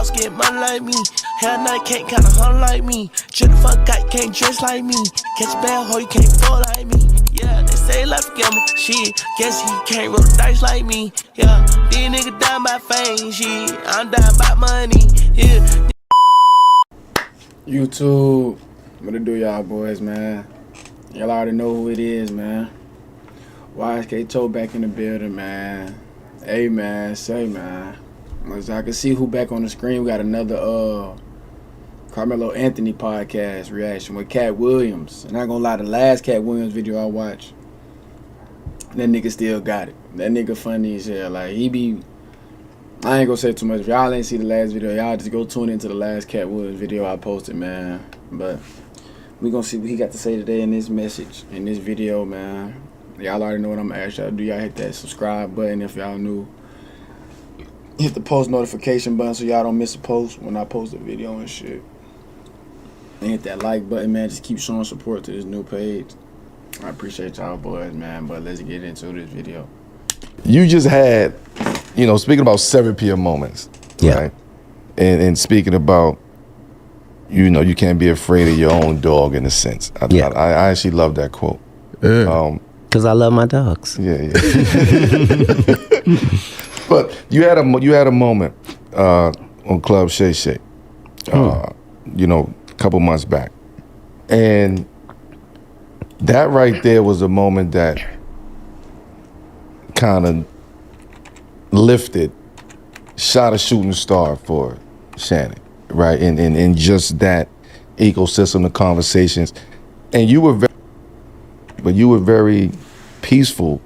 boss get money like me. Hell nah, can't kinda hunt like me. Chill the fuck out, can't dress like me. Catch a bad hoe, you can't fall like me. Yeah, they say life a gamble. Shit, guess he can't roll the dice like me. Yeah, these niggas down by fame. Shit, I'm down by money. Yeah. YouTube, what it do, y'all boys, man? Y'all already know who it is, man. YSK Toe back in the building, man. Hey, man, say, man. As I can see who back on the screen, we got another Carmelo Anthony podcast reaction with Katt Williams. And not gonna lie, the last Katt Williams video I watched, that nigga still got it. That nigga funny as hell. Like, he be... I ain't gonna say too much. If y'all ain't see the last video, y'all just go tune into the last Katt Williams video I posted, man. But we gonna see what he got to say today in this message, in this video, man. Y'all already know what I'm gonna ask y'all to do. Y'all hit that subscribe button if y'all new. Hit the post notification button so y'all don't miss a post when I post a video and shit. And hit that like button, man. Just keep showing support to this new page. I appreciate y'all boys, man. But let's get into this video. You just had, you know, speaking about 7 p.m. moments, yeah, right? And speaking about, you know, you can't be afraid of your own dog in a sense. I actually love that quote. Yeah. Cause I love my dogs. Yeah. But you had a moment on Club Shay Shay, you know, a couple months back, and that right there was a moment that kind of shot a shooting star for Shannon, right? And just that ecosystem of conversations, and you were very peaceful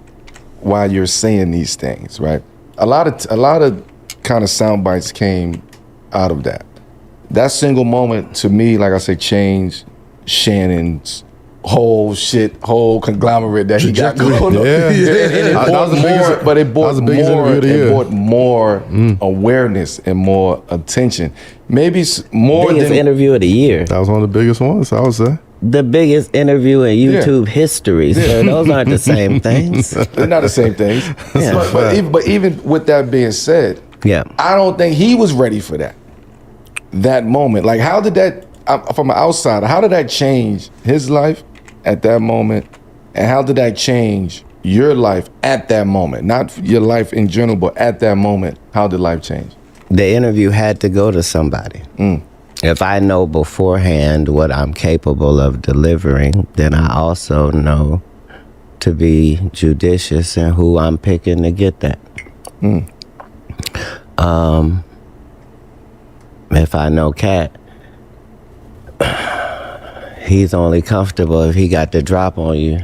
while you're saying these things, right? A lot of kind of sound bites came out of that. That single moment to me, like I said, changed Shannon's whole conglomerate that he got going on. It brought more awareness and more attention. Maybe more biggest than interview of the year. That was one of the biggest ones, I would say. The biggest interview in YouTube history. So those aren't the same things. They're not the same things. Yeah. But even with that being said, yeah, I don't think he was ready for that moment. Like, how did that, from an outsider, how did that change his life at that moment? And how did that change your life at that moment? Not your life in general, but at that moment, how did life change? The interview had to go to somebody. If I know beforehand what I'm capable of delivering, then I also know to be judicious in who I'm picking to get that. If I know Katt, he's only comfortable if he got the drop on you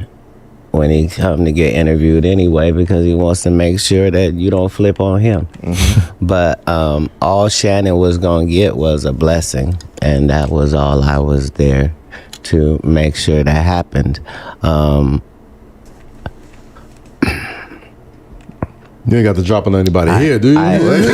when he come to get interviewed anyway, because he wants to make sure that you don't flip on him. But all Shannon was gonna get was a blessing, and that was all I was there to make sure that happened. You ain't got to drop on anybody here, do you? I was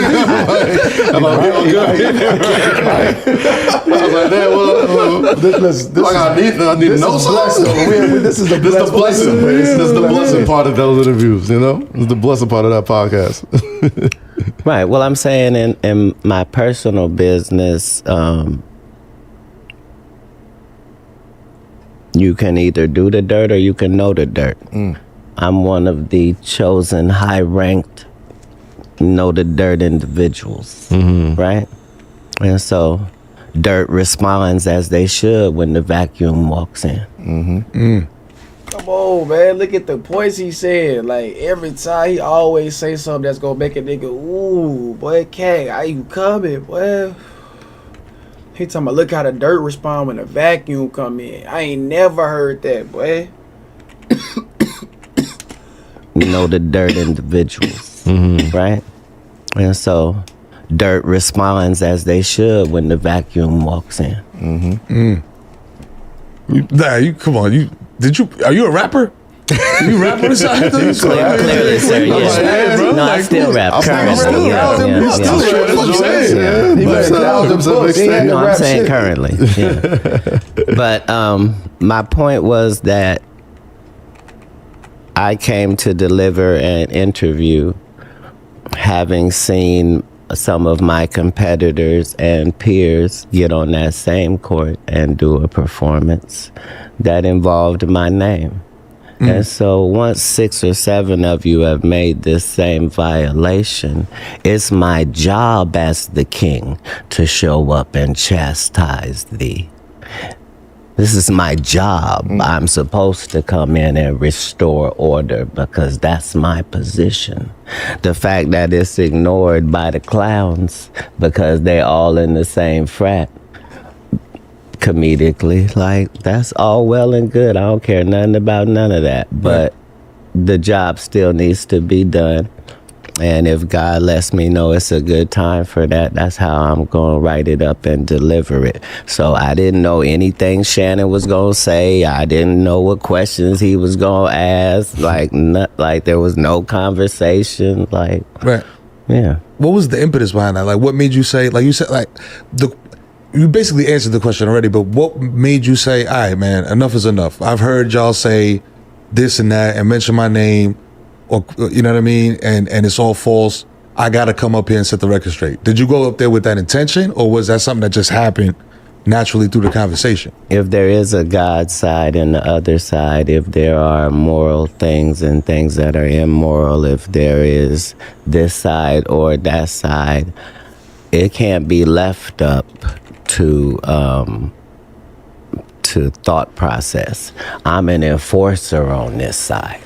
like, I need to know something. This is the blessing. This is the blessing part of those interviews, you know? It's the blessing part of that podcast. Right. Well, I'm saying in my personal business, you can either do the dirt or you can know the dirt. I'm one of the chosen high-ranked know the dirt individuals, right? And so dirt responds as they should when the vacuum walks in. Come on, man. Look at the points he said. Like, every time he always say something that's gonna make a nigga, ooh, boy, Katt, how you coming, boy? He talking about, look how the dirt respond when the vacuum come in. I ain't never heard that, boy. Know the dirt individuals, right? And so dirt responds as they should when the vacuum walks in. Nah, come on. Are you a rapper? You rap on the side? Clearly, sir, yes. No, I still rap currently. No, I'm saying currently. But my point was that I came to deliver an interview having seen some of my competitors and peers get on that same court and do a performance that involved my name. And so once 6 or 7 of you have made this same violation, it's my job as the king to show up and chastise thee. This is my job. I'm supposed to come in and restore order because that's my position. The fact that it's ignored by the clowns because they all in the same frat, comedically, like, that's all well and good. I don't care nothing about none of that. But the job still needs to be done. And if God lets me know it's a good time for that, that's how I'm going to write it up and deliver it. So I didn't know anything Shannon was going to say. I didn't know what questions he was going to ask. Like there was no conversation. Like, right. Yeah. What was the impetus behind that? Like, what made you say, like you said, like, you basically answered the question already, but what made you say, all right, man, enough is enough. I've heard y'all say this and that and mention my name, or you know what I mean? And it's all false. I got to come up here and set the record straight. Did you go up there with that intention, or was that something that just happened naturally through the conversation? If there is a God side and the other side, if there are moral things and things that are immoral, if there is this side or that side, it can't be left up to thought process. I'm an enforcer on this side.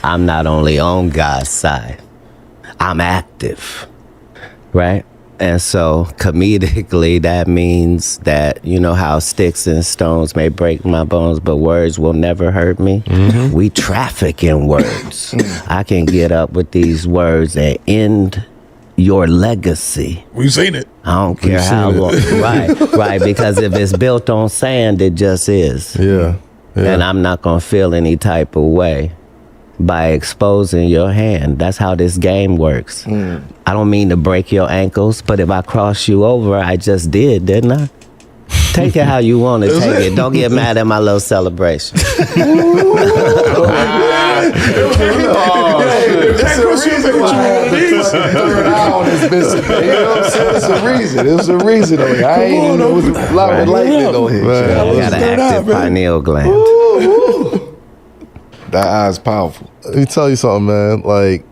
I'm not only on God's side, I'm active, right? And so comedically, that means that, you know how sticks and stones may break my bones, but words will never hurt me. We traffic in words. I can get up with these words and end your legacy. We've seen it. I don't care how long. Right. Because if it's built on sand, it just is. Yeah. And I'm not going to feel any type of way by exposing your hand. That's how this game works. I don't mean to break your ankles, but if I cross you over, I just did, didn't I? Take it how you want to take it. Don't get mad at my little celebration. It's a reason why I had the fucking third eye on this bitch. You know what I'm saying? It's a reason. It was a reason. I ain't even know it was a lot of lightning on here. I got an active pineal gland. That eye's powerful. Let me tell you something, man. Like,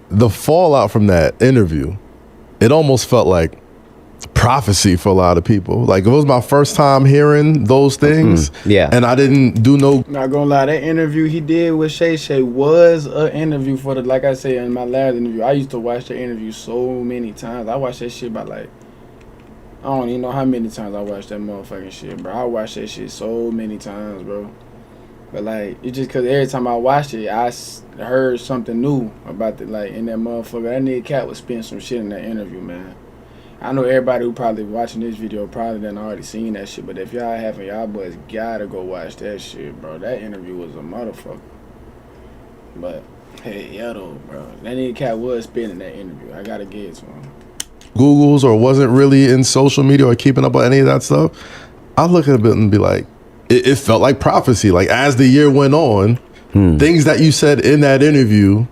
the fallout from that interview, it almost felt like prophecy for a lot of people. Like, it was my first time hearing those things. Yeah. And I didn't do no... Not gonna lie, that interview he did with Shay Shay was an interview for the, like I said in my last interview, I used to watch the interview so many times. I watched that shit by like, I don't even know how many times I watched that motherfucking shit, bro. I watched that shit so many times, bro. But like, it's just cause every time I watched it, I heard something new about it. Like, in that motherfucker, that nigga Katt was spitting some shit in that interview, man. I know everybody who probably watching this video probably done already seen that shit, but if y'all haven't, y'all boys gotta go watch that shit, bro. That interview was a motherfucker. But hey, yeah though, bro. That nigga Katt was spitting that interview. I gotta get it to him. Googles or wasn't really in social media or keeping up on any of that stuff, I'd look at it and be like, it felt like prophecy. Like, as the year went on, things that you said in that interview,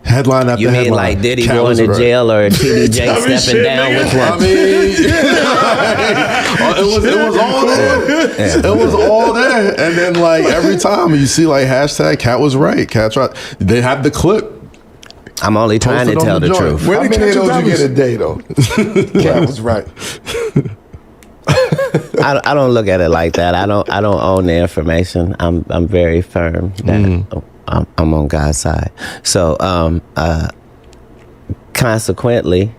headline after headline. You mean like Diddy going to jail or TDJ stepping down? Which one? I mean, it was all there. It was all there. And then, like, every time you see, like, hashtag Katt was right. Katt's right. They have the clip. I'm only trying to tell the truth. How many of those you get a day, though? Katt was right. I don't look at it like that. I don't own the information. I'm very firm that I'm on God's side. So consequently,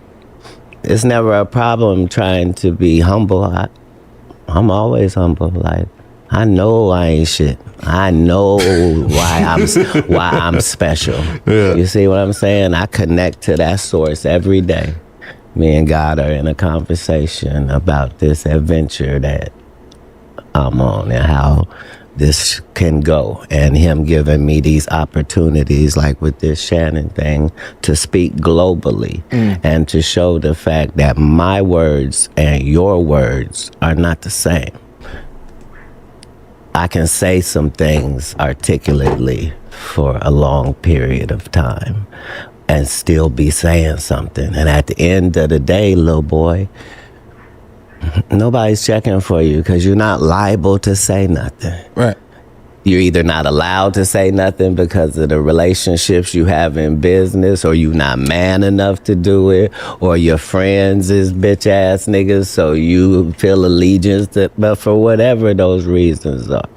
it's never a problem trying to be humble. I'm always humble. Like, I know I ain't shit. I know why I'm special. Yeah. You see what I'm saying? I connect to that source every day. Me and God are in a conversation about this adventure that I'm on and how this can go, and him giving me these opportunities, like with this Shannon thing, to speak globally and to show the fact that my words and your words are not the same. I can say some things articulately for a long period of time, and still be saying something. And at the end of the day, little boy, nobody's checking for you because you're not liable to say nothing. Right. You're either not allowed to say nothing because of the relationships you have in business, or you're not man enough to do it, or your friends is bitch ass niggas, so you feel allegiance to, but for whatever those reasons are,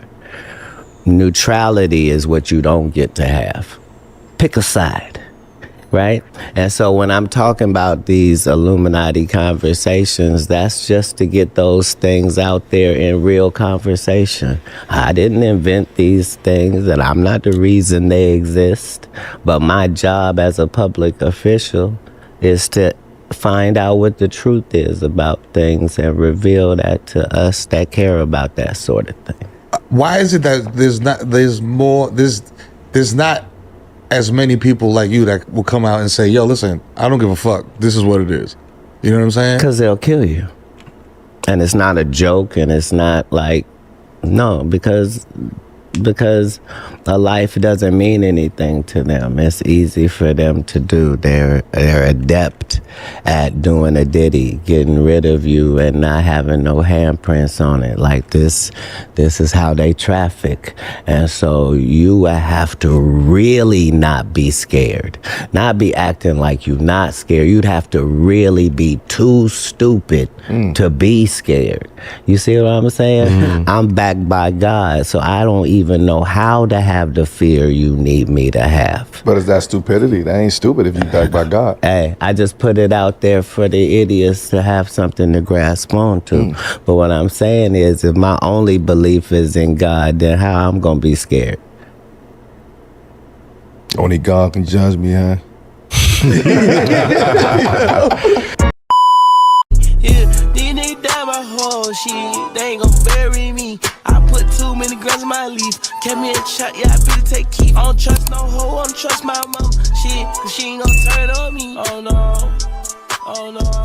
neutrality is what you don't get to have. Pick a side. Right? And so when I'm talking about these Illuminati conversations, that's just to get those things out there in real conversation. I didn't invent these things, and I'm not the reason they exist. But my job as a public official is to find out what the truth is about things and reveal that to us that care about that sort of thing. Why is it that there's not as many people like you that will come out and say, yo, listen, I don't give a fuck. This is what it is. You know what I'm saying? Because they'll kill you. And it's not a joke, and it's not like, no, because a life doesn't mean anything to them. It's easy for them to do. They're adept at doing a ditty, getting rid of you and not having no handprints on it. Like this is how they traffic. And so you have to really not be scared. Not be acting like you're not scared. You'd have to really be too stupid to be scared. You see what I'm saying? I'm backed by God, so I don't even know how to have the fear you need me to have. But is that stupidity? That ain't stupid if you backed by God. Hey, I just put it out there for the idiots to have something to grasp onto. But what I'm saying is, if my only belief is in God, then how I'm gonna be scared? Only God can judge me, huh? Yeah, these niggas down my whole shit. They ain't gon' bury me. I put too many grams in my leaf. Kept me in shot, yeah, I better take keep. I don't trust no hoe, I don't trust my mom. Shit, cause she ain't gon' turn on me. Oh no, oh no.